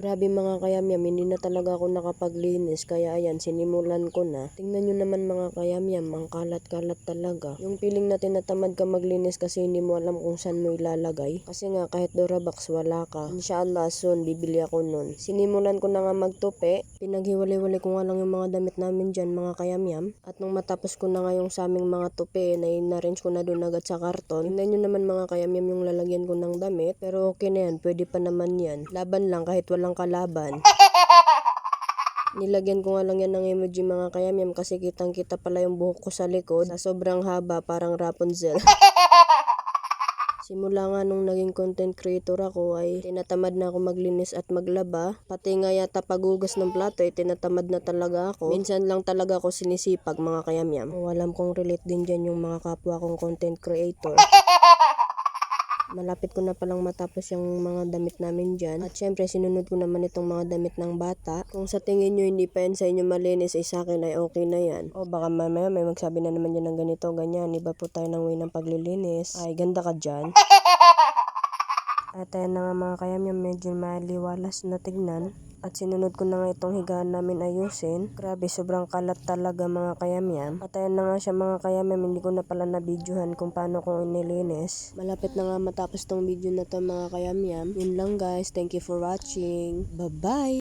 Grabe mga kayamyam, hindi na talaga ako nakapaglinis kaya ayan, sinimulan ko na. Tingnan nyo naman mga kayamyam, ang kalat-kalat talaga. Yung feeling na tinatamad ka maglinis kasi hindi mo alam kung saan mo ilalagay. Kasi nga kahit Durabox wala ka. Inshallah soon bibili ako nun. Sinimulan ko na nga magtupi. Pinaghiwalay-walay ko nga lang yung mga damit namin dyan mga kayamyam. At nung matapos ko na nga yung sa aming mga tupi, na-arrange ko na doon agad sa karton. Tingnan nyo naman mga kayamyam yung lalagyan ko ng damit. Pero okay na yan, pwede pa naman yan. Laban lang kahit walang kalaban. Nilagyan ko nga lang yan ng emoji mga kayamyam kasi kitang kita pala yung buhok ko sa likod. Sa sobrang haba parang Rapunzel. Simula nga nung naging content creator ako ay tinatamad na ako maglinis at maglaba. Pati nga yata paghugas ng plato ay tinatamad na talaga ako. Minsan lang talaga ako sinisipag mga kayamyam. O alam kong relate din dyan yung mga kapwa kong content creator. Malapit ko na palang matapos yung mga damit namin dyan. At syempre, sinunod ko naman itong mga damit ng bata. Kung sa tingin nyo hindi pa yan sa inyo malinis, ay sa akin ay okay na yan. O baka mamaya may magsabi na naman dyan ng ganito, ganyan. Iba po tayo ng way ng paglilinis. Ay, ganda ka dyan. At ayan na nga mga kayamyam, medyo maliwalas na tignan. At sinunod ko na nga itong higaan namin ayusin. Grabe, sobrang kalat talaga mga kayamyam. At ayan na nga siya mga kayamyam, hindi ko na pala na-videohan kung paano ko inilinis. Malapit na nga matapos tong video na to mga kayamyam. Yun lang guys, thank you for watching. Bye-bye!